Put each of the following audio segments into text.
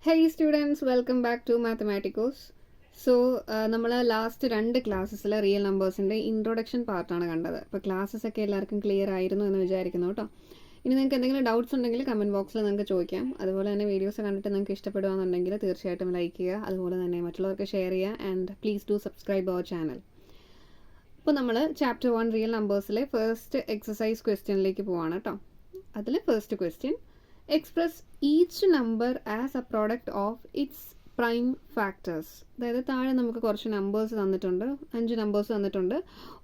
Hey students, welcome back to Mathematicos. So, നമ്മൾ last 2 ക്ലാസ്സസിലെ real നമ്പേഴ്സിൻ്റെ introduction പാർട്ടാണ് കണ്ടത്. അപ്പോൾ ക്ലാസ്സസ് ഒക്കെ എല്ലാവർക്കും ക്ലിയർ ആയിരുന്നു എന്ന് വിചാരിക്കുന്നു കേട്ടോ. ഇനി നിങ്ങൾക്ക് എന്തെങ്കിലും ഡൗട്ട്സ് ഉണ്ടെങ്കിൽ കമൻറ്റ് ബോക്സിൽ നിങ്ങൾക്ക് ചോദിക്കാം. അതുപോലെ തന്നെ വീഡിയോസ് കണ്ടിട്ട് നിങ്ങൾക്ക് ഇഷ്ടപ്പെടുകയാണെന്നുണ്ടെങ്കിൽ തീർച്ചയായിട്ടും ലൈക്ക് ചെയ്യുക. അതുപോലെ തന്നെ മറ്റുള്ളവർക്ക് ഷെയർ ചെയ്യുക and please do subscribe our channel. അപ്പോൾ നമ്മൾ ചാപ്റ്റർ 1 റിയൽ നമ്പേഴ്സിലെ ഫസ്റ്റ് എക്സസൈസ് ക്വസ്റ്റ്യനിലേക്ക് പോവാണ് കേട്ടോ. അതിൽ first question, express each number as a product of its prime factors. അതായത് താഴെ നമുക്ക് കുറച്ച് നമ്പേഴ്സ് തന്നിട്ടുണ്ട്, 5 നമ്പേഴ്സ് തന്നിട്ടുണ്ട്.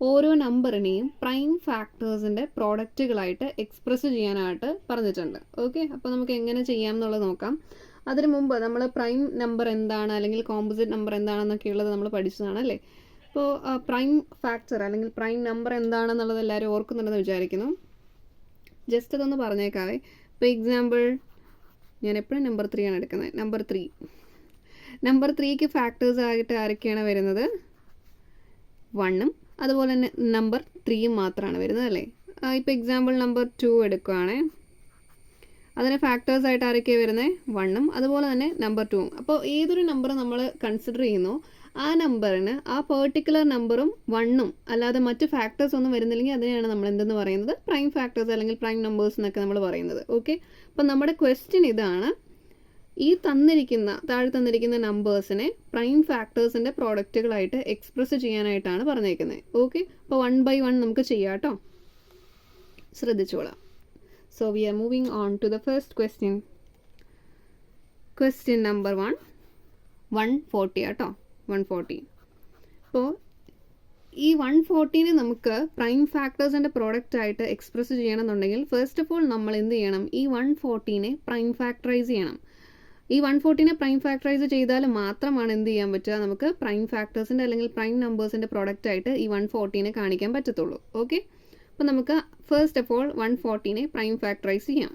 ഓരോ നമ്പറിനെയും പ്രൈം ഫാക്ടേഴ്സിൻ്റെ പ്രോഡക്റ്റുകളായിട്ട് എക്സ്പ്രസ് ചെയ്യാനായിട്ട് പറഞ്ഞിട്ടുണ്ട്. ഓക്കെ, അപ്പോൾ നമുക്ക് എങ്ങനെ ചെയ്യാം എന്നുള്ളത് നോക്കാം. അതിന് മുമ്പ് നമ്മൾ പ്രൈം നമ്പർ എന്താണ് അല്ലെങ്കിൽ കോമ്പോസിറ്റ് നമ്പർ എന്താണെന്നൊക്കെ ഉള്ളത് നമ്മൾ പഠിച്ചതാണ് അല്ലേ. അപ്പോൾ പ്രൈം ഫാക്ടർ അല്ലെങ്കിൽ പ്രൈം നമ്പർ എന്താണെന്നുള്ളത് എല്ലാവരും ഓർക്കുന്നുണ്ടെന്ന് വിചാരിക്കുന്നു. ജസ്റ്റ് അതൊന്ന് പറഞ്ഞേക്കാവേ. ഇപ്പോൾ എക്സാമ്പിൾ ഞാൻ എപ്പോഴും നമ്പർ 3 ആണ് എടുക്കുന്നത്. നമ്പർ 3ക്ക് ഫാക്ടേഴ്സ് ആയിട്ട് ആരൊക്കെയാണ് വരുന്നത്? 1ഉം അതുപോലെ തന്നെ നമ്പർ 3യും മാത്രമാണ് വരുന്നത് അല്ലേ. ഇപ്പോൾ എക്സാമ്പിൾ നമ്പർ 2 എടുക്കുകയാണേ, അതിന് ഫാക്ടേഴ്സ് ആയിട്ട് ആരൊക്കെയാണ് വരുന്നത്? 1ഉം അതുപോലെ തന്നെ നമ്പർ 2ഉം. അപ്പോൾ ഏതൊരു നമ്പർ നമ്മൾ കൺസിഡർ ചെയ്യുന്നു ആ നമ്പറിന് ആ പെർട്ടിക്കുലർ നമ്പറും 1ഉം അല്ലാതെ മറ്റ് ഫാക്ടേഴ്സ് ഒന്നും വരുന്നില്ലെങ്കിൽ അതിനെയാണ് നമ്മൾ എന്തെന്ന് പറയുന്നത്? പ്രൈം ഫാക്ടേഴ്സ് അല്ലെങ്കിൽ പ്രൈം നമ്പേഴ്സ് എന്നൊക്കെ നമ്മൾ പറയുന്നത്. ഓക്കെ, അപ്പം നമ്മുടെ ക്വസ്റ്റ്യൻ ഇതാണ്, ഈ താഴെ തന്നിരിക്കുന്ന നമ്പേഴ്സിനെ പ്രൈം ഫാക്ടേഴ്സിൻ്റെ പ്രോഡക്റ്റുകളായിട്ട് എക്സ്പ്രസ് ചെയ്യാനായിട്ടാണ് പറഞ്ഞേക്കുന്നത്. ഓക്കെ, അപ്പോൾ 1 by 1 നമുക്ക് ചെയ്യാം കേട്ടോ, ശ്രദ്ധിച്ചോളാം. So we are moving on to the first question. Question number 1, 140 കേട്ടോ, 140. അപ്പോൾ ഈ 140നെ നമുക്ക് പ്രൈം ഫാക്ടേഴ്സിൻ്റെ പ്രോഡക്റ്റ് ആയിട്ട് എക്സ്പ്രസ് ചെയ്യണമെന്നുണ്ടെങ്കിൽ ഫസ്റ്റ് ഓഫ് ഓൾ നമ്മൾ എന്ത് ചെയ്യണം? ഈ 140നെ പ്രൈം ഫാക്ടറൈസ് ചെയ്യണം. ഈ 140നെ പ്രൈം ഫാക്ടറൈസ് ചെയ്താൽ മാത്രമാണ് എന്ത് ചെയ്യാൻ പറ്റുക? നമുക്ക് പ്രൈം ഫാക്ടേഴ്സിൻ്റെ അല്ലെങ്കിൽ പ്രൈം നമ്പേഴ്സിൻ്റെ പ്രോഡക്റ്റ് ആയിട്ട് ഈ 140നെ കാണിക്കാൻ പറ്റത്തുള്ളൂ. ഓക്കെ, അപ്പോൾ നമുക്ക് ഫസ്റ്റ് ഓഫ് ഓൾ 140നെ പ്രൈം ഫാക്ടറൈസ് ചെയ്യാം.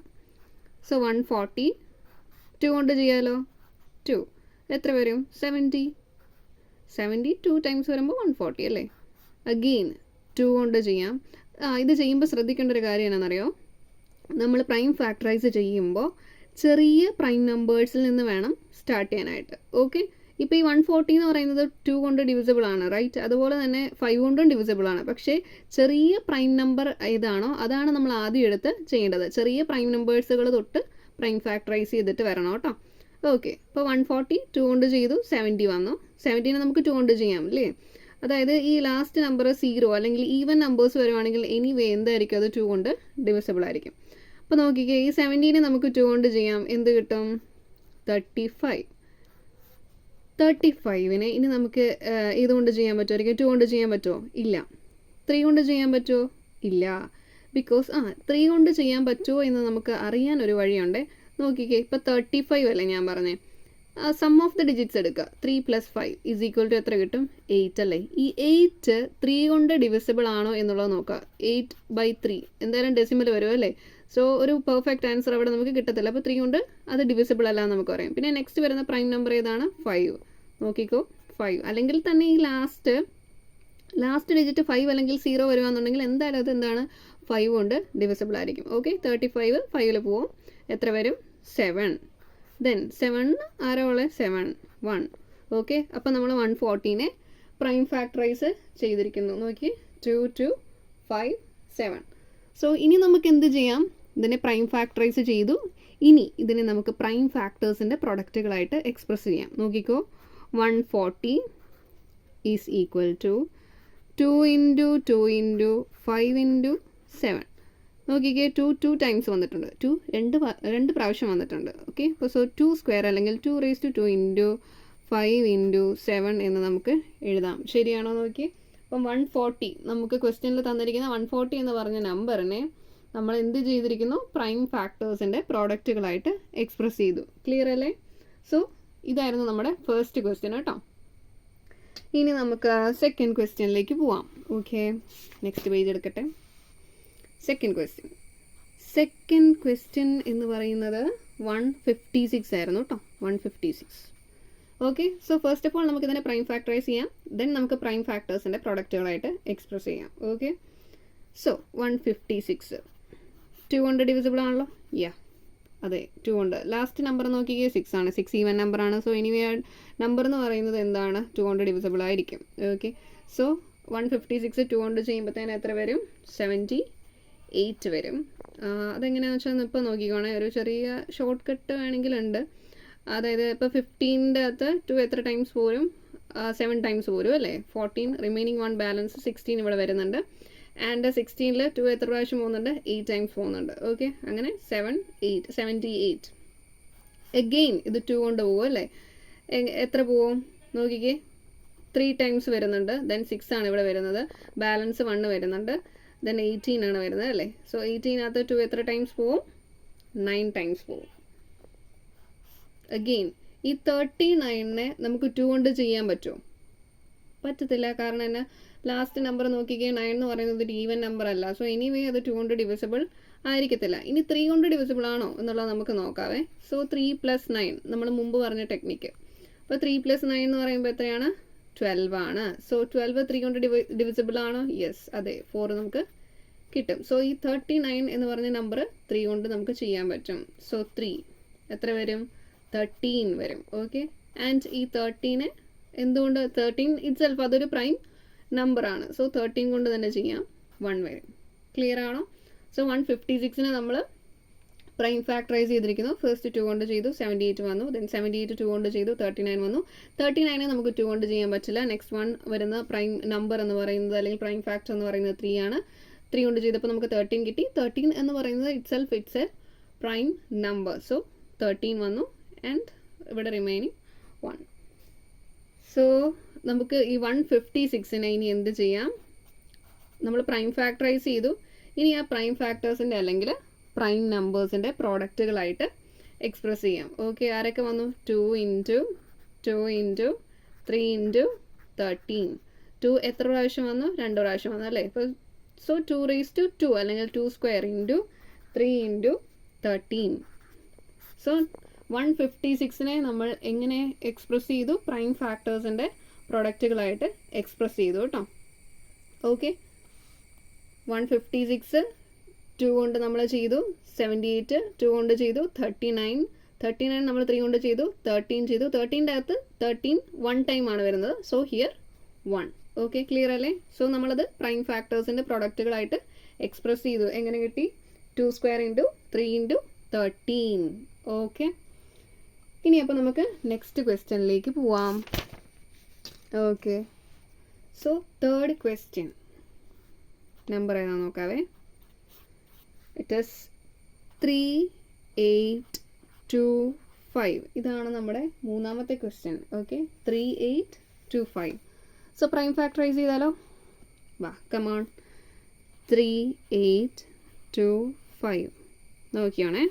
സോ 140 2 കൊണ്ട് ചെയ്യാലോ. 2 എത്ര വരും? 70. 2 ടൈംസ് വരുമ്പോൾ 140 അല്ലേ. അഗെയിൻ 2 കൊണ്ട് ചെയ്യാം. ഇത് ചെയ്യുമ്പോൾ ശ്രദ്ധിക്കേണ്ട ഒരു കാര്യം എന്നാണെന്നറിയോ? നമ്മൾ പ്രൈം ഫാക്ടറൈസ് ചെയ്യുമ്പോൾ ചെറിയ പ്രൈം നമ്പേഴ്സിൽ നിന്ന് വേണം സ്റ്റാർട്ട് ചെയ്യാനായിട്ട്. ഓക്കെ, ഇപ്പോൾ ഈ 140 എന്ന് പറയുന്നത് 2 കൊണ്ട് ഡിവിസിബിൾ ആണ്, റൈറ്റ്? അതുപോലെ തന്നെ 5 കൊണ്ടും ഡിവിസിബിൾ ആണ്. പക്ഷേ ചെറിയ പ്രൈം നമ്പർ ഏതാണോ അതാണ് നമ്മൾ ആദ്യം എടുത്ത് ചെയ്യേണ്ടത്. ചെറിയ പ്രൈം നമ്പേഴ്സുകൾ തൊട്ട് പ്രൈം ഫാക്ടറൈസ് ചെയ്തിട്ട് വരണം കേട്ടോ. ഓക്കെ, ഇപ്പോൾ 140 2 കൊണ്ട് ചെയ്തു, 70 വന്നു. 70നെ നമുക്ക് 2 കൊണ്ട് ചെയ്യാം അല്ലേ. അതായത് ഈ ലാസ്റ്റ് നമ്പർ 0 അല്ലെങ്കിൽ ഈവൻ നമ്പേഴ്സ് വരുവാണെങ്കിൽ എനിവേ എന്തായിരിക്കും? അത് 2 കൊണ്ട് ഡിവിസിബിൾ ആയിരിക്കും. അപ്പോൾ നോക്കിക്കേ, ഈ 70നെ നമുക്ക് 2 കൊണ്ട് ചെയ്യാം. എന്ത് കിട്ടും? 35. 35നെ ഇനി നമുക്ക് ഇതുകൊണ്ട് ചെയ്യാൻ പറ്റുമായിരിക്കും? 2 കൊണ്ട് ചെയ്യാൻ പറ്റുമോ? ഇല്ല. 3 കൊണ്ട് ചെയ്യാൻ പറ്റുമോ? ഇല്ല. ബിക്കോസ് 3 കൊണ്ട് ചെയ്യാൻ പറ്റുമോ എന്ന് നമുക്ക് അറിയാൻ ഒരു വഴിയുണ്ട്. നോക്കിക്കേ, ഇപ്പോൾ 35 അല്ലേ ഞാൻ പറഞ്ഞേ. സം ഓഫ് ദ ഡിജിറ്റ്സ് എടുക്കുക. 3 + 5 = എത്ര കിട്ടും? 8 അല്ലേ. ഈ 8 3 കൊണ്ട് ഡിവിസിബിൾ ആണോ എന്നുള്ളത് നോക്കുക. 8/3 എന്തായാലും ഡെസിമൽ വരും അല്ലേ. സോ ഒരു പെർഫെക്റ്റ് ആൻസർ അവിടെ നമുക്ക് കിട്ടത്തില്ല. അപ്പോൾ 3 കൊണ്ട് അത് ഡിവിസിബിൾ അല്ല എന്ന് നമുക്ക് പറയാം. പിന്നെ നെക്സ്റ്റ് വരുന്ന പ്രൈം നമ്പർ ഏതാണ്? 5. നോക്കിക്കോ, 5. അല്ലെങ്കിൽ തന്നെ ഈ ലാസ്റ്റ് ഡിജിറ്റ് 5 അല്ലെങ്കിൽ 0 വരുവാന്നുണ്ടെങ്കിൽ എന്തായാലും അത് എന്താണ്? 5 കൊണ്ട് ഡിവിസിബിൾ ആയിരിക്കും. ഓക്കെ, 35 5ൽ പോവും. എത്ര വരും? 7. ദെൻ 7 ആരോ ഉള്ളത്? 7 1. ഓക്കെ, അപ്പോൾ നമ്മൾ 140നെ പ്രൈം ഫാക്ടറൈസ് ചെയ്തിരിക്കുന്നു. നോക്കി, 2 2 5 7. സോ ഇനി നമുക്ക് എന്ത് ചെയ്യാം? ഇതിനെ പ്രൈം ഫാക്ടറൈസ് ചെയ്തു. ഇനി ഇതിനെ നമുക്ക് പ്രൈം ഫാക്ടേഴ്സിൻ്റെ പ്രൊഡക്റ്റുകളായിട്ട് എക്സ്പ്രസ് ചെയ്യാം. നോക്കിക്കോ, 140 ഈസ് ഈക്വൽ ടു 2 × 2 × 5 × 7. നോക്കിക്കേ, 2 ടൈംസ് വന്നിട്ടുണ്ട്. 2 രണ്ട് പ്രാവശ്യം വന്നിട്ടുണ്ട്. ഓക്കെ, അപ്പോൾ സോ 2² അല്ലെങ്കിൽ 2⁻2 × 5 × 7 എന്ന് നമുക്ക് എഴുതാം. ശരിയാണോ? നോക്കി, അപ്പം 140 നമുക്ക് ക്വസ്റ്റ്യനിൽ തന്നിരിക്കുന്ന 140 എന്ന് പറഞ്ഞ നമ്പറിനെ നമ്മൾ എന്ത് ചെയ്തിരിക്കുന്നു? പ്രൈം ഫാക്ടേഴ്സിൻ്റെ പ്രോഡക്റ്റുകളായിട്ട് എക്സ്പ്രസ് ചെയ്തു. ക്ലിയർ അല്ലേ? സോ ഇതായിരുന്നു നമ്മുടെ ഫസ്റ്റ് ക്വസ്റ്റ്യൻ കേട്ടോ. ഇനി നമുക്ക് സെക്കൻഡ് ക്വസ്റ്റ്യനിലേക്ക് പോവാം. ഓക്കെ, നെക്സ്റ്റ് പേജ് എടുക്കട്ടെ. സെക്കൻഡ് ക്വസ്റ്റ്യൻ എന്ന് പറയുന്നത് 156 ആയിരുന്നു കേട്ടോ. 156. Okay, so first of all നമുക്ക് ഇതിനെ പ്രൈം ഫാക്ടറൈസ് ചെയ്യാം. ദെൻ നമുക്ക് പ്രൈം ഫാക്ടേഴ്സിൻ്റെ പ്രൊഡക്റ്റുകളായിട്ട് എക്സ്പ്രസ് ചെയ്യാം. ഓക്കെ, സോ 156 2 കൊണ്ട് ഡിവിസിബിൾ ആണല്ലോ. യാ, അതെ 2 കൊണ്ട്. ലാസ്റ്റ് നമ്പർ നോക്കിക്കേ 6 ആണ്. 6 ഈവൻ നമ്പറാണ്. സോ എനിവേ നമ്പർ എന്ന് പറയുന്നത് എന്താണ് 2 കൊണ്ട് ഡിവിസിബിൾ ആയിരിക്കും. ഓക്കെ, സോ 156 2 കൊണ്ട് ചെയ്യുമ്പോഴത്തേന് എത്ര വരും? 78 വരും. അതെങ്ങനെയാണെന്ന് വെച്ചാൽ ഇപ്പോൾ നോക്കിക്കോണേ, ഒരു ചെറിയ ഷോർട്ട് കട്ട് വേണമെങ്കിലുണ്ട്. അതായത് ഇപ്പോൾ 15ൻ്റെ അകത്ത് 2 എത്ര ടൈംസ് പോരും? 7 ടൈംസ് പോരും അല്ലേ? 14 റിമൈനിങ് 1 ബാലൻസ് 16 ഇവിടെ വരുന്നുണ്ട്. ആൻഡ് 16ൽ 2 എത്ര പ്രാവശ്യം പോകുന്നുണ്ട്? 8 ടൈംസ് പോകുന്നുണ്ട്. ഓക്കെ, അങ്ങനെ 7 8 78. എഗെയിൻ ഇത് 2 കൊണ്ട് പോകും അല്ലേ? എത്ര പോവും നോക്കിക്കേ? 3 ടൈംസ് വരുന്നുണ്ട്. ദെൻ 6 ആണ് ഇവിടെ വരുന്നത്. ബാലൻസ് 1 വരുന്നുണ്ട്. ദെൻ 18 ആണ് വരുന്നത് അല്ലേ? സോ 18നകത്ത് 2 എത്ര ടൈംസ് പോവും? 9 ടൈംസ് പോവും. അഗെയിൻ ഈ 39നെ നമുക്ക് 2 കൊണ്ട് ചെയ്യാൻ പറ്റുമോ? പറ്റത്തില്ല. കാരണം തന്നെ ലാസ്റ്റ് നമ്പർ നോക്കിക്കേ, 9 എന്ന് പറയുന്നത് ഒരു ഈവൻ നമ്പർ അല്ല. സോ എനിവേ അത് 2 കൊണ്ട് ഡിവിസിബിൾ ആയിരിക്കത്തില്ല. ഇനി 3 കൊണ്ട് ഡിവിസിബിൾ ആണോ എന്നുള്ളത് നമുക്ക് നോക്കാവേ. സോ 3 + 9 നമ്മൾ മുമ്പ് പറഞ്ഞ ടെക്നിക്ക്. അപ്പോൾ 3 + 9 എന്ന് പറയുമ്പോൾ എത്രയാണ്? 12 ആണ്. സോ 12 3 കൊണ്ട് ഡിവിസിബിൾ ആണോ? യെസ്, അതെ, 4 നമുക്ക് കിട്ടും. സോ ഈ 39 എന്ന് പറഞ്ഞ നമ്പർ 3 കൊണ്ട് നമുക്ക് ചെയ്യാൻ പറ്റും. സോ 3 എത്ര വരും? 13 വരും. ഓക്കെ, ആൻഡ് ഈ 13 എന്തുകൊണ്ട്? 13 ഇറ്റ്സെൽഫ് അതൊരു പ്രൈം നമ്പറാണ്. സോ 13 കൊണ്ട് തന്നെ ചെയ്യാം. 1 വരും. ക്ലിയർ ആണോ? സോ 156നെ നമ്മൾ പ്രൈം ഫാക്ടറൈസ് ചെയ്തിരിക്കുന്നു. ഫസ്റ്റ് 2 കൊണ്ട് ചെയ്തു, 78 വന്നു. ദെൻ 78 2 കൊണ്ട് ചെയ്തു, 39 വന്നു. 39 നമുക്ക് 2 കൊണ്ട് ചെയ്യാൻ പറ്റില്ല. നെക്സ്റ്റ് 1 വരുന്ന പ്രൈം നമ്പർ എന്ന് പറയുന്നത്, അല്ലെങ്കിൽ പ്രൈം ഫാക്ടർ എന്ന് പറയുന്നത് 3 ആണ്. 3 കൊണ്ട് ചെയ്തപ്പോൾ നമുക്ക് 13 കിട്ടി. 13 എന്ന് പറയുന്നത് itself it's A prime number. So 13 വന്നു. ആൻഡ് ഇവിടെ റിമൈനിങ് 1. സോ നമുക്ക് ഈ 156നെ ഇനി എന്ത് ചെയ്യാം? നമ്മൾ പ്രൈം ഫാക്ടറൈസ് ചെയ്തു. ഇനി ആ പ്രൈം ഫാക്ടേഴ്സിൻ്റെ അല്ലെങ്കിൽ പ്രൈം നമ്പേഴ്സിൻ്റെ പ്രോഡക്റ്റുകളായിട്ട് എക്സ്പ്രസ് ചെയ്യാം. ഓക്കെ, ആരൊക്കെ വന്നു? 2 × 2 × 3 × 13. 2 എത്ര പ്രാവശ്യം വന്നു? 2 പ്രാവശ്യം വന്നു അല്ലേ? ഇപ്പോൾ സോ 2^2 അല്ലെങ്കിൽ 2² × 3 × 13. സോ 156നെ നമ്മൾ എങ്ങനെ എക്സ്പ്രസ് ചെയ്തു? പ്രൈം ഫാക്ടേഴ്സിൻ്റെ പ്രൊഡക്റ്റുകളായിട്ട് എക്സ്പ്രസ് ചെയ്തു കേട്ടോ. ഓക്കെ, 156 2 കൊണ്ട് നമ്മൾ ചെയ്തു, 78 2 കൊണ്ട് ചെയ്തു, 39 നമ്മൾ 3 കൊണ്ട് ചെയ്തു, 13 ചെയ്തു. 13ൻ്റെ അകത്ത് 13 1 ടൈം ആണ് വരുന്നത്. So here 1. ഓക്കെ, ക്ലിയർ അല്ലേ? സോ നമ്മളത് പ്രൈം ഫാക്ടേഴ്സിൻ്റെ പ്രൊഡക്റ്റുകളായിട്ട് എക്സ്പ്രസ് ചെയ്തു. എങ്ങനെ കിട്ടി? 2² × 3 × 13. ഓക്കെ, ഇനി അപ്പോൾ നമുക്ക് നെക്സ്റ്റ് ക്വസ്റ്റ്യനിലേക്ക് പോവാം. Okay, so third question number ഏതാണെന്ന് നോക്കാവേ. It is 3 8 2 5. ഇതാണ് നമ്മുടെ മൂന്നാമത്തെ question. Okay, 3 8 2 5. So prime factorise ചെയ്താലോ? വാ, കമോൺ. 3 8 2 5 നോക്കിയാണേ.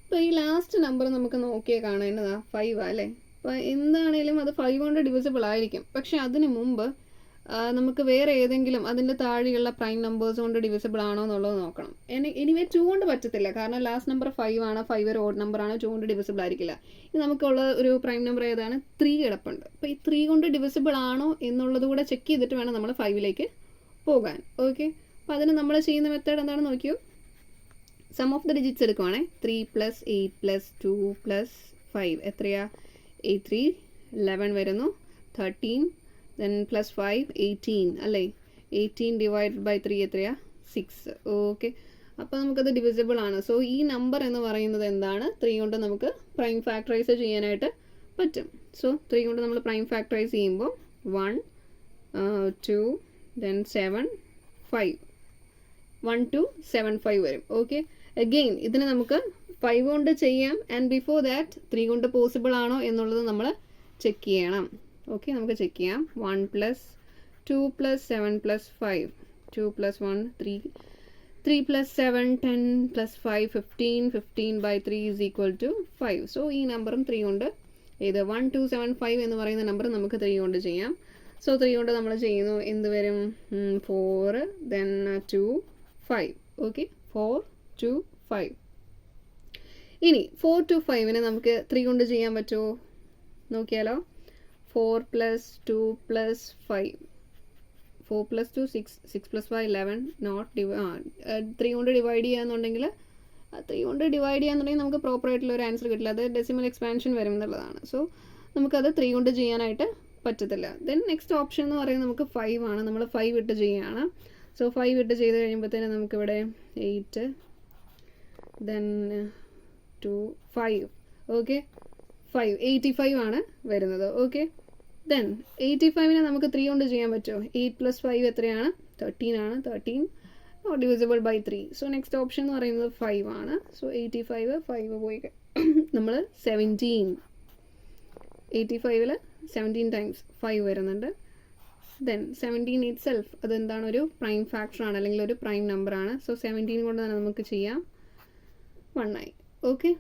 ഇപ്പോൾ ഈ ലാസ്റ്റ് നമ്പർ നമുക്ക് നോക്കിയാൽ കാണേണ്ടതാ 5 അല്ലേ? അപ്പോൾ എന്താണേലും അത് 5 കൊണ്ട് ഡിവിസിബിൾ ആയിരിക്കും. പക്ഷെ അതിന് മുമ്പ് നമുക്ക് വേറെ ഏതെങ്കിലും അതിൻ്റെ താഴെയുള്ള പ്രൈം നമ്പേഴ്സ് കൊണ്ട് ഡിവിസിബിൾ ആണോ എന്നുള്ളത് നോക്കണം. എനിവേ 2 കൊണ്ട് പറ്റത്തില്ല. കാരണം ലാസ്റ്റ് നമ്പർ 5 ആണ്. 5 ഒരു ഓഡ് നമ്പറാണ്. 2 കൊണ്ട് ഡിവിസിബിൾ ആയിരിക്കില്ല. ഇത് നമുക്കുള്ള ഒരു പ്രൈം നമ്പർ ഏതാണ്? 3 കിടപ്പുണ്ട്. അപ്പോൾ ഈ 3 കൊണ്ട് ഡിവിസിബിൾ ആണോ എന്നുള്ളത് കൂടെ ചെക്ക് ചെയ്തിട്ട് വേണം നമ്മൾ 5ലേക്ക് പോകാൻ. ഓക്കെ, അപ്പോൾ അതിന് നമ്മൾ ചെയ്യുന്ന മെത്തേഡ് എന്താണെന്ന് നോക്കിയോ. സം ഓഫ് ദ ഡിജിറ്റ്സ് എടുക്കുവാണേ. 3 + 8 + 2 + 5 എത്രയാ? 8 3 11 വരുന്നു. 13 then +5 18 അല്ലേ? 18 / 3 എത്രയാ? 6. ഓക്കെ, അപ്പോൾ നമുക്കത് ഡിവിസിബിൾ ആണ്. സോ ഈ നമ്പർ എന്ന് പറയുന്നത് എന്താണ്? 3 കൊണ്ട് നമുക്ക് പ്രൈം ഫാക്ടറൈസ് ചെയ്യാനായിട്ട് പറ്റും. സോ 3 കൊണ്ട് നമ്മൾ പ്രൈം ഫാക്ടറൈസ് ചെയ്യുമ്പോൾ 1 2 then 7 5 1 2 7 5 വരും. ഓക്കെ, അഗെയിൻ ഇതിന് നമുക്ക് 5 കൊണ്ട് ചെയ്യാം. ആൻഡ് ബിഫോർ ദാറ്റ് 3 കൊണ്ട് പോസിബിൾ ആണോ എന്നുള്ളത് നമ്മൾ ചെക്ക് ചെയ്യണം. ഓക്കെ, നമുക്ക് ചെക്ക് ചെയ്യാം. 1 + 2 + 7 + 5 2 + 1 3 3 + 7 10 + 5 15 15/3 = 5. സോ ഈ നമ്പറും 3 കൊണ്ട് ഇത് 1275 എന്ന് പറയുന്ന നമ്പർ നമുക്ക് 3 കൊണ്ട് ചെയ്യാം. സോ 3 കൊണ്ട് നമ്മൾ ചെയ്യുന്നു. എന്ത് വരും? 4 then 2 5. ഓക്കെ, 4 2 5. ഇനി 4 to 5നെ നമുക്ക് 3 കൊണ്ട് ചെയ്യാൻ പറ്റുമോ നോക്കിയാലോ. 4 + 2 + 5 4 + 2 6 6 + 5 11 നോട്ട് 3 കൊണ്ട് ഡിവൈഡ് ചെയ്യാന്നുണ്ടെങ്കിൽ 3 കൊണ്ട് ഡിവൈഡ് ചെയ്യാന്നുണ്ടെങ്കിൽ നമുക്ക് പ്രോപ്പറായിട്ടുള്ള ഒരു ആൻസർ കിട്ടില്ല, അത് ഡെസിമൽ എക്സ്പാൻഷൻ വരും എന്നുള്ളതാണ്. സോ നമുക്കത് 3 കൊണ്ട് ചെയ്യാനായിട്ട് പറ്റത്തില്ല. ദെൻ നെക്സ്റ്റ് ഓപ്ഷൻ എന്ന് പറയുന്നത് നമുക്ക് 5 ആണ്. നമ്മൾ 5 ഇട്ട് ചെയ്യുകയാണ്. സോ 5 ഇട്ട് ചെയ്ത് കഴിയുമ്പോഴത്തേനും നമുക്കിവിടെ 8 ദെൻ 2 5 ഓക്കെ 5 85 ആണ് വരുന്നത്. ഓക്കെ ദെൻ 85നെ നമുക്ക് 3 കൊണ്ട് ചെയ്യാൻ പറ്റുമോ? 8 + 5 എത്രയാണ്? 13 ആണ്. 13 divisible by 3. So next option എന്ന് പറയുന്നത് 5 ആണ്. സോ 85 5 പോയി നമ്മൾ 17 85ൽ 17 ടൈംസ് 5 വരുന്നുണ്ട്. ദെൻ 17 ഇറ്റ് സെൽഫ് അതെന്താണ്? ഒരു പ്രൈം ഫാക്ടറാണ്, അല്ലെങ്കിൽ ഒരു പ്രൈം നമ്പറാണ്. സോ 17 കൊണ്ട് തന്നെ നമുക്ക് ചെയ്യാം. 1 ആയി. ഓക്കെ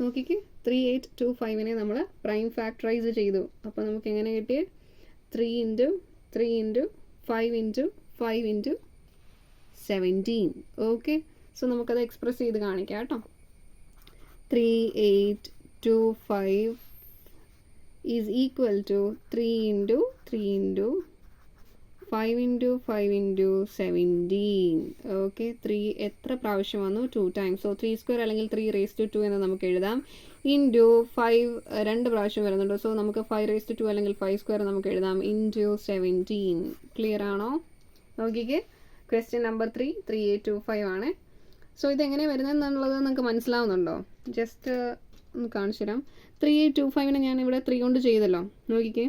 നോക്കിക്ക് 3825നെ നമ്മൾ പ്രൈം ഫാക്ടറൈസ് ചെയ്തു. അപ്പോൾ നമുക്ക് എങ്ങനെ കിട്ടിയേ? 3 × 3 × 5 × 5 × 17. ഓക്കെ സോ നമുക്കത് എക്സ്പ്രസ് ചെയ്ത് കാണിക്കാം കേട്ടോ. 3825 ഈസ് ഈക്വൽ ടു 3 × 3 × 5 × 5 × 17. ഓക്കെ 3 എത്ര പ്രാവശ്യം വന്നു? 2 ടൈംസ്. സോ 3² അല്ലെങ്കിൽ 3⁻² എന്ന് നമുക്ക് എഴുതാം. ഇൻറ്റു 5 2 പ്രാവശ്യം വരുന്നുണ്ട്. സോ നമുക്ക് 5⁻² അല്ലെങ്കിൽ 5² നമുക്ക് എഴുതാം. ഇൻറ്റു 17. ക്ലിയർ ആണോ? നോക്കിക്കേ ക്വസ്റ്റ്യൻ നമ്പർ 3 3825 ആണ്. സോ ഇതെങ്ങനെ വരുന്നതെന്നുള്ളത് നിങ്ങൾക്ക് മനസ്സിലാവുന്നുണ്ടോ? ജസ്റ്റ് ഒന്ന് കാണിച്ചു തരാം. 3825നെ ഞാനിവിടെ 3 കൊണ്ട് ചെയ്തല്ലോ. നോക്കിക്കേ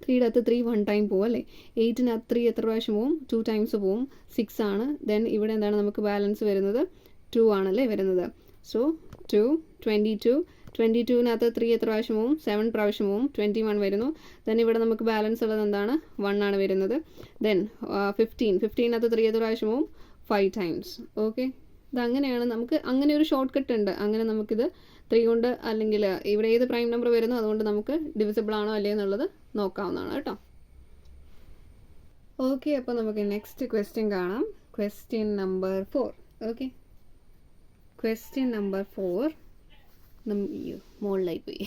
3യുടെ അകത്ത് 3 1 ടൈം പോവും അല്ലേ. 8-നകത്ത് 3 എത്ര പ്രാവശ്യം പോവും? 2 ടൈംസ് പോവും. 6 ആണ്. ദെൻ ഇവിടെ എന്താണ് നമുക്ക് ബാലൻസ് വരുന്നത്? 2 ആണല്ലേ വരുന്നത്. സോ 2 22 22-നകത്ത് 3 എത്ര പ്രാവശ്യം പോവും? 7 പ്രാവശ്യം പോവും. 21 വരുന്നു. ദെൻ ഇവിടെ നമുക്ക് ബാലൻസ് ഉള്ളത് എന്താണ്? 1 ആണ് വരുന്നത്. ദെൻ 15-15-നകത്ത് 3 എത്ര പ്രാവശ്യം പോവും? 5 ടൈംസ്. ഓക്കെ ഇതങ്ങനെയാണ്. നമുക്ക് അങ്ങനെ ഒരു ഷോർട്ട് കട്ട് ഉണ്ട്. അങ്ങനെ നമുക്കിത് 3 കൊണ്ട് അല്ലെങ്കിൽ ഇവിടെ ഏത് പ്രൈം നമ്പർ വരുന്നു അതുകൊണ്ട് നമുക്ക് ഡിവിസിബിൾ ആണോ അല്ലേ എന്നുള്ളത് നോക്കാവുന്നതാണ് കേട്ടോ. ഓക്കെ അപ്പോൾ നമുക്ക് നെക്സ്റ്റ് ക്വസ്റ്റ്യൻ കാണാം. Question number 4. Okay question number 4 മുകളിലായി പോയി.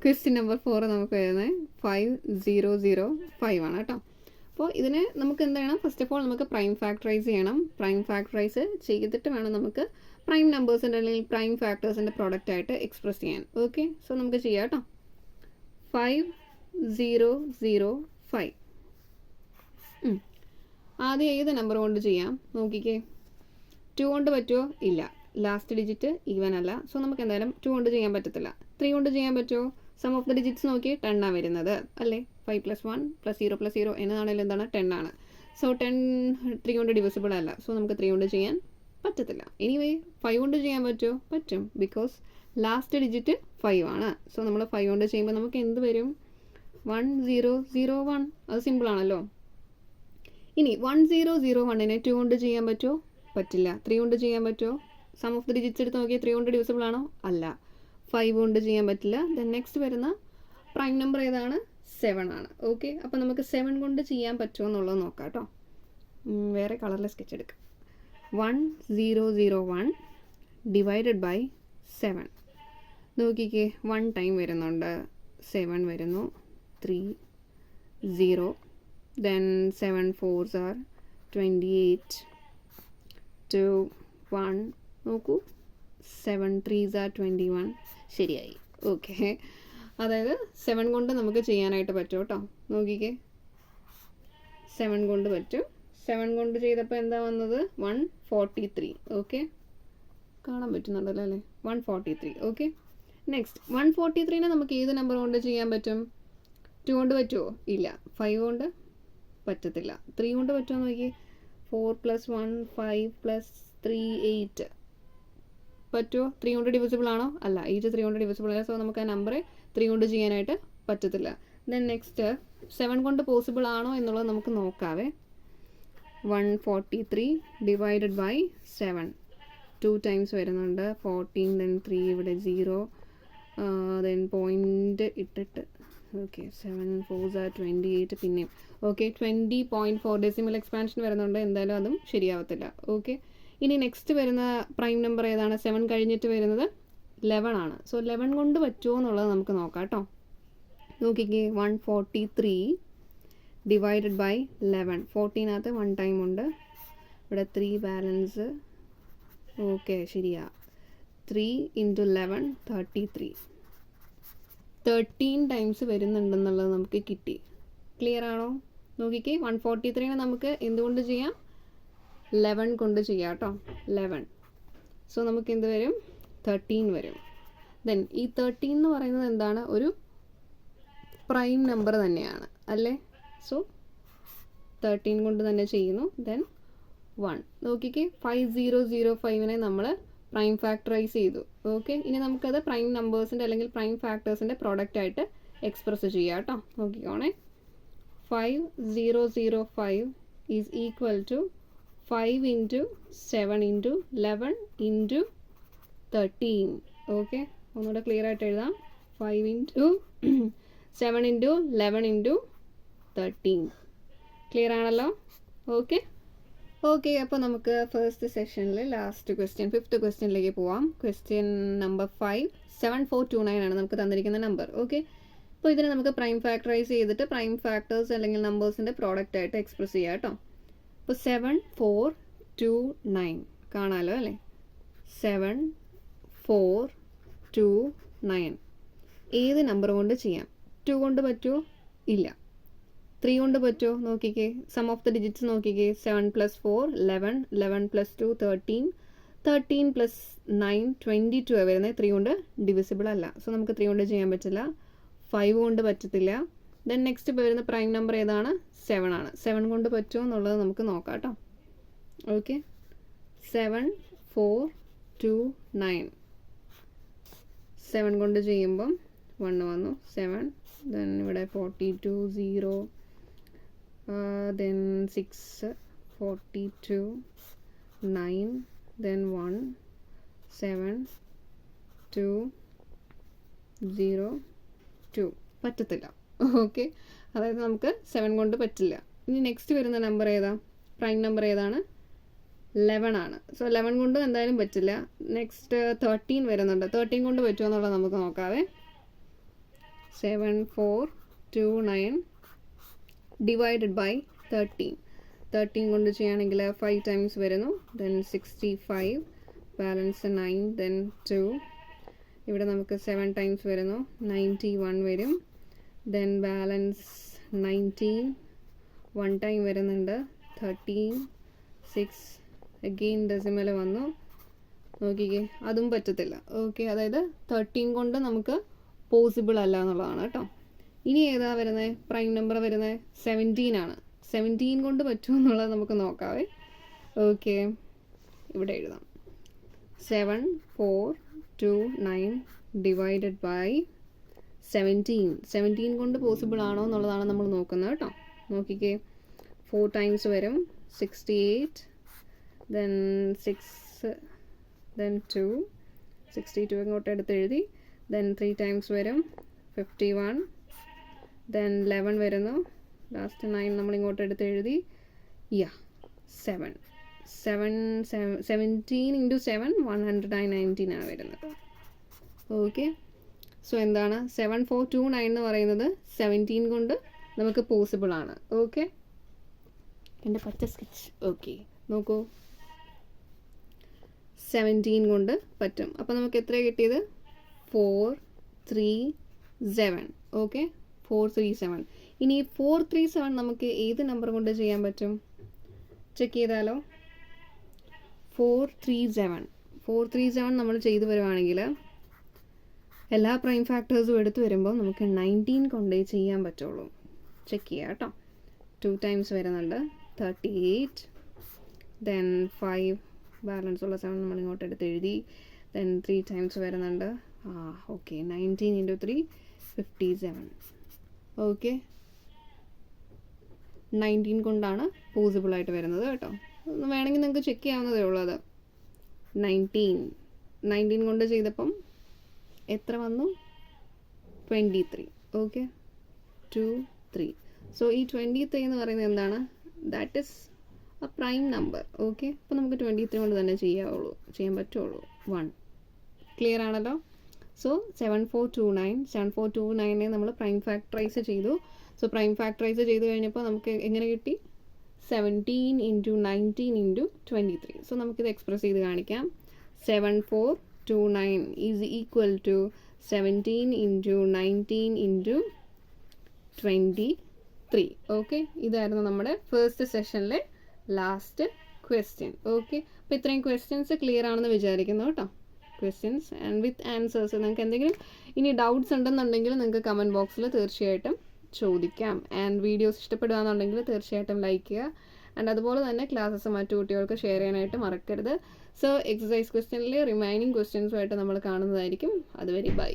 ക്വസ്റ്റ്യൻ നമ്പർ 4 നമുക്ക് വരുന്നത് 5005 ആണ് കേട്ടോ. അപ്പോൾ ഇതിനെ നമുക്ക് എന്ത് ചെയ്യണം? ഫസ്റ്റ് ഓഫ് ഓൾ നമുക്ക് പ്രൈം ഫാക്ടറൈസ് ചെയ്യണം. പ്രൈം ഫാക്ടറൈസ് ചെയ്തിട്ട് വേണം നമുക്ക് പ്രൈം നമ്പേഴ്സിൻ്റെ അല്ലെങ്കിൽ പ്രൈം ഫാക്ടേഴ്സിൻ്റെ പ്രോഡക്റ്റ് ആയിട്ട് എക്സ്പ്രസ് ചെയ്യാൻ. ഓക്കെ സോ നമുക്ക് ചെയ്യാം കേട്ടോ. 5005 ആദ്യം ഏത് നമ്പർ കൊണ്ട് ചെയ്യാം? നോക്കിക്കേ 2 കൊണ്ട് പറ്റുമോ? ഇല്ല, ലാസ്റ്റ് ഡിജിറ്റ് ഈവൻ അല്ല. സോ നമുക്ക് എന്തായാലും 2 കൊണ്ട് ചെയ്യാൻ പറ്റത്തില്ല. 3 കൊണ്ട് ചെയ്യാൻ പറ്റുമോ? സം ഓഫ് ദ ഡിജിറ്റ്സ് നോക്കി 10 ആണ് വരുന്നത് അല്ലേ. 5 + 1 + 0 + 0 എന്നതാണെങ്കിലും എന്താണ്? 10 ആണ്. സോ 10 3 കൊണ്ട് ഡിവിസിബിൾ അല്ല. സോ നമുക്ക് 3 കൊണ്ട് ചെയ്യാൻ പറ്റത്തില്ല. എനിവേ 5 കൊണ്ട് ചെയ്യാൻ പറ്റുമോ? പറ്റും. ബിക്കോസ് ലാസ്റ്റ് ഡിജിറ്റ് 5 ആണ്. സോ നമ്മൾ 5 കൊണ്ട് ചെയ്യുമ്പോൾ നമുക്ക് എന്ത് വരും? 1001. അത് സിമ്പിളാണല്ലോ. ഇനി 1001നെ 2 കൊണ്ട് ചെയ്യാൻ പറ്റുമോ? പറ്റില്ല. 3 കൊണ്ട് ചെയ്യാൻ പറ്റുമോ? സം ഓഫ് ദി ഡിജിറ്റ്സ് എടുത്ത് നോക്കിയാൽ 3 കൊണ്ട് ഡിവിസിബിൾ ആണോ? അല്ല. 5 കൊണ്ട് ചെയ്യാൻ പറ്റില്ല. ദെൻ നെക്സ്റ്റ് വരുന്ന പ്രൈം നമ്പർ ഏതാണ്? 7 ആണ്. ഓക്കെ അപ്പോൾ നമുക്ക് 7 കൊണ്ട് ചെയ്യാൻ പറ്റുമോ എന്നുള്ളത് നോക്കാം കേട്ടോ. വേറെ കളറിലെ സ്കെച്ച് എടുക്കാം. 1001 ഡിവൈഡഡ് ബൈ 7. നോക്കിക്കേ 1 ടൈം വരുന്നുണ്ട്. 7 വരുന്നു. 3 0 ദെൻ 7 4s are 28 2 1 നോക്കൂ 7 3s are 21. ശരിയായി. ഓക്കെ അതായത് 7 കൊണ്ട് നമുക്ക് ചെയ്യാനായിട്ട് പറ്റും കേട്ടോ. നോക്കിക്കേ 7 കൊണ്ട് പറ്റും. 7 കൊണ്ട് ചെയ്തപ്പോൾ എന്താ വന്നത്? 143. ഓക്കെ കാണാൻ പറ്റുന്നുണ്ടല്ലോ അല്ലേ? 143. ഓക്കെ നെക്സ്റ്റ് 143നെ നമുക്ക് ഏത് നമ്പർ കൊണ്ട് ചെയ്യാൻ പറ്റും? 2 കൊണ്ട് പറ്റുമോ? ഇല്ല. 5 കൊണ്ട് പറ്റത്തില്ല. 3 കൊണ്ട് പറ്റുമോ നോക്കി? 4 + 1 5 + 3 8 പറ്റുമോ? 3 കൊണ്ട് ഡിവിസിബിൾ ആണോ? അല്ല. 8 3 കൊണ്ട് ഡിവിസിബിൾ അല്ല. സോ നമുക്ക് ആ നമ്പറെ 3 കൊണ്ട് ചെയ്യാനായിട്ട് പറ്റത്തില്ല. ദെൻ നെക്സ്റ്റ് 7 കൊണ്ട് പോസിബിൾ ആണോ എന്നുള്ളത് നമുക്ക് നോക്കാവേ. 143 ഡിവൈഡഡ് ബൈ 7 2 ടൈംസ് വരുന്നുണ്ട്. 14 ദെൻ 3 ഇവിടെ 0 ദെൻ പോയിൻ്റ് ഇട്ടിട്ട് ഓക്കെ 7 4s are 28 പിന്നെയും ഓക്കെ 20.4 ഡെസിമൽ എക്സ്പാൻഷൻ വരുന്നുണ്ട്. എന്തായാലും അതും ശരിയാവത്തില്ല. ഓക്കെ ഇനി നെക്സ്റ്റ് വരുന്ന പ്രൈം നമ്പർ ഏതാണ്? 7 കഴിഞ്ഞിട്ട് വരുന്നത് 11 ആണ്. സോ 11 കൊണ്ട് പറ്റുമോ എന്നുള്ളത് നമുക്ക് നോക്കാം കേട്ടോ. നോക്കിക്കേ 143 ഡിവൈഡഡ് ബൈ 11. 14-നകത്ത് 1 ടൈം ഉണ്ട്. ഇവിടെ 3 ബാലൻസ് ഓക്കെ ശരിയാ. 3 × 11 33. 13 ടൈംസ് വരുന്നുണ്ടെന്നുള്ളത് നമുക്ക് കിട്ടി. ക്ലിയർ ആണോ? നോക്കിക്കേ, 143 നമുക്ക് എന്തുകൊണ്ട് ചെയ്യാം? 11 കൊണ്ട് ചെയ്യാം കേട്ടോ. 11. സോ നമുക്ക് എന്ത് വരും? 13 വരും. ദെൻ ഈ 13 എന്ന് പറയുന്നത് എന്താണ്? ഒരു പ്രൈം നമ്പർ തന്നെയാണ് അല്ലേ? സോ 13 കൊണ്ട് തന്നെ ചെയ്യുന്നു. ദെൻ 1. നോക്കിക്കേ, 5005നെ നമ്മൾ പ്രൈം ഫാക്ടറൈസ് ചെയ്തു. ഓക്കെ, ഇനി നമുക്കത് പ്രൈം നമ്പേഴ്സിൻ്റെ അല്ലെങ്കിൽ പ്രൈം ഫാക്ടേഴ്സിൻ്റെ പ്രോഡക്റ്റ് ആയിട്ട് എക്സ്പ്രസ് ചെയ്യാം കേട്ടോ. നോക്കിക്കോണേ, 5005 ഈസ് ഈക്വൽ ടു 5 × 7 × 11 × 13. ഓക്കെ, ഒന്നുകൂടെ ക്ലിയർ ആയിട്ട് എഴുതാം. 5 × 7 × 11 × 13. ക്ലിയർ ആണല്ലോ? ഓക്കെ ഓക്കെ, അപ്പോൾ നമുക്ക് ഫസ്റ്റ് സെഷനിൽ ലാസ്റ്റ് ക്വസ്റ്റ്യൻ, 5th ക്വസ്റ്റ്യനിലേക്ക് പോവാം. ക്വസ്റ്റ്യൻ നമ്പർ 5, 7429 ആണ് നമുക്ക് തന്നിരിക്കുന്ന നമ്പർ. ഓക്കെ, അപ്പോൾ ഇതിനെ നമുക്ക് പ്രൈം ഫാക്ടറൈസ് ചെയ്തിട്ട് പ്രൈം ഫാക്ടേഴ്സ് അല്ലെങ്കിൽ നമ്പേഴ്സിൻ്റെ പ്രോഡക്റ്റ് ആയിട്ട് എക്സ്പ്രസ് ചെയ്യാം കേട്ടോ. അപ്പോൾ 7429 കാണാമല്ലോ അല്ലേ? 7429 ഏത് നമ്പർ കൊണ്ട് ചെയ്യാം? 2 കൊണ്ട് പറ്റുമോ? ഇല്ല. 3 കൊണ്ട് പറ്റുമോ? നോക്കിക്കേ, സം ഓഫ് ദ ഡിജിറ്റ്സ് നോക്കിക്കേ. 7 + 4 11, 11 + 2 13, 13 + 9 22 വരുന്നത്. 3 കൊണ്ട് ഡിവിസിബിൾ അല്ല. സോ നമുക്ക് 3 കൊണ്ട് ചെയ്യാൻ പറ്റില്ല. 5 കൊണ്ട് പറ്റത്തില്ല. ദെൻ നെക്സ്റ്റ് ഇപ്പോൾ വരുന്ന പ്രൈം നമ്പർ ഏതാണ്? 7 ആണ്. 7 കൊണ്ട് പറ്റുമോ എന്നുള്ളത് നമുക്ക് നോക്കാം കേട്ടോ. ഓക്കെ, 7429 7 കൊണ്ട് ചെയ്യുമ്പം 1 വന്നു. 7, ദെൻ ഇവിടെ 42 0, then 6 42 9, then 1 7 2 0 2 പറ്റത്തില്ല. ഓക്കെ, അതായത് നമുക്ക് 7 കൊണ്ട് പറ്റില്ല. ഇനി നെക്സ്റ്റ് വരുന്ന നമ്പർ ഏതാ? പ്രൈം നമ്പർ ഏതാണ്? 11 ആണ്. സോ 11 കൊണ്ട് എന്തായാലും പറ്റില്ല. നെക്സ്റ്റ് 13 വരുന്നുണ്ട്. 13 കൊണ്ട് പറ്റുമോ എന്നുള്ളത് നമുക്ക് നോക്കാവേ. 7429 ഡിവൈഡഡ് ബൈ 13. 13 കൊണ്ട് ചെയ്യുകയാണെങ്കിൽ 5 ടൈംസ് വരുന്നു. Then 65, balance 9, then 2. ഇവിടെ നമുക്ക് 7 ടൈംസ് വരുന്നു. 91 വരും. ദെൻ ബാലൻസ് 19, 1 ടൈം വരുന്നുണ്ട്. 13, 6, അഗെയിൻ ഡെസിമൽ വന്നു. നോക്കിക്കേ, അതും പറ്റത്തില്ല. ഓക്കെ, അതായത് 13 കൊണ്ട് നമുക്ക് പോസിബിൾ അല്ല എന്നുള്ളതാണ് കേട്ടോ. ഇനി ഏതാ വരുന്നത്? പ്രൈം നമ്പർ വരുന്നത് 17 ആണ്. 17 കൊണ്ട് പറ്റുമോ എന്നുള്ളത് നമുക്ക് നോക്കാവേ. ഓക്കെ, ഇവിടെ എഴുതാം. 7429 ഡിവൈഡഡ് ബൈ 17. 17 കൊണ്ട് പോസിബിൾ ആണോ എന്നുള്ളതാണ് നമ്മൾ നോക്കുന്നത് കേട്ടോ. നോക്കിക്കേ, 4 ടൈംസ് വരും. 68, ദെൻ 6, ദെൻ 2, 62 ഇങ്ങോട്ട് എടുത്ത് എഴുതി. ദെൻ 3 ടൈംസ് വരും. 51, ദെൻ 11 വരുന്നു. ലാസ്റ്റ് 9 നമ്മൾ ഇങ്ങോട്ട് എടുത്ത് എഴുതി. 7 17 × 7 119 ആണ് വരുന്നത്. ഓക്കെ, സോ എന്താണ്? 7429 എന്ന് പറയുന്നത് 17 കൊണ്ട് നമുക്ക് പോസിബിൾ ആണ്. ഓക്കെ, എൻ്റെ പച്ച സ്കെച്ച്. ഓക്കെ, നോക്കൂ, 17 കൊണ്ട് പറ്റും. അപ്പോൾ നമുക്ക് എത്ര കിട്ടിയത്? 437. ഓക്കെ, 437. ഇനി 437 നമുക്ക് ഏത് നമ്പർ കൊണ്ട് ചെയ്യാൻ പറ്റും? ചെക്ക് ചെയ്താലോ. 437 നമ്മൾ ചെയ്തു വരുവാണെങ്കിൽ എല്ലാ പ്രൈം ഫാക്ടേഴ്സും എടുത്ത് വരുമ്പോൾ നമുക്ക് 19 കൊണ്ടേ ചെയ്യാൻ പറ്റുള്ളൂ. ചെക്ക് ചെയ്യാം കേട്ടോ. 2 ടൈംസ് വരുന്നുണ്ട്. 38, ദെൻ 5, ബാലൻസ് ഉള്ള 7 നമ്മൾ ഇങ്ങോട്ട് എടുത്ത് എഴുതി. ദെൻ 3 ടൈംസ് വരുന്നുണ്ട്. ഓക്കെ, 19 × 3 57. ഓക്കെ, 19 കൊണ്ടാണ് പോസിബിളായിട്ട് വരുന്നത് കേട്ടോ. വേണമെങ്കിൽ നിങ്ങൾക്ക് ചെക്ക് ചെയ്യാവുന്നതേ ഉള്ളൂ. അത് 19 കൊണ്ട് ചെയ്തപ്പം എത്ര വന്നു? 23. ഓക്കെ, 2 3. സോ ഈ 23 എന്ന് പറയുന്നത് എന്താണ്? That is A prime number. Okay, അപ്പോൾ നമുക്ക് 23 കൊണ്ട് തന്നെ ചെയ്യാൻ പറ്റുള്ളൂ. 1. ക്ലിയർ ആണല്ലോ? സോ 7429 നമ്മൾ പ്രൈം ഫാക്ടറൈസ് ചെയ്തു. സോ പ്രൈം ഫാക്ടറൈസ് ചെയ്ത് കഴിഞ്ഞപ്പോൾ നമുക്ക് എങ്ങനെ കിട്ടി? 17 × 19 × 23. സോ നമുക്കിത് എക്സ്പ്രസ് ചെയ്ത് കാണിക്കാം. 7429 is equal to 17 into 19 into 23. Okay, ഇതായിരുന്നു നമ്മുടെ ഫസ്റ്റ് സെഷനിലെ ലാസ്റ്റ് ക്വസ്റ്റ്യൻ. ഓക്കെ, അപ്പോൾ ഇത്രയും ക്വസ്റ്റ്യൻസ് ക്ലിയർ ആണെന്ന് വിചാരിക്കുന്നു കേട്ടോ. Questions and with answers. നിങ്ങൾക്ക് എന്തെങ്കിലും ഇനി ഡൗട്ട്സ് ഉണ്ടെന്നുണ്ടെങ്കിൽ നിങ്ങൾക്ക് കമൻറ്റ് ബോക്സിൽ തീർച്ചയായിട്ടും ചോദിക്കാം. ആൻഡ് വീഡിയോസ് ഇഷ്ടപ്പെടുകയാണെന്നുണ്ടെങ്കിൽ തീർച്ചയായിട്ടും ലൈക്ക് ചെയ്യുക. ആൻഡ് അതുപോലെ തന്നെ ക്ലാസ്സസ് മറ്റു കുട്ടികൾക്ക് ഷെയർ ചെയ്യാനായിട്ട് മറക്കരുത്. സോ എക്സസൈസ് ക്വസ്റ്റ്യനിൽ റിമൈനിങ് ക്വസ്റ്റ്യൻസുമായിട്ട് നമ്മൾ കാണുന്നതായിരിക്കും. അതുവരെ ബൈ.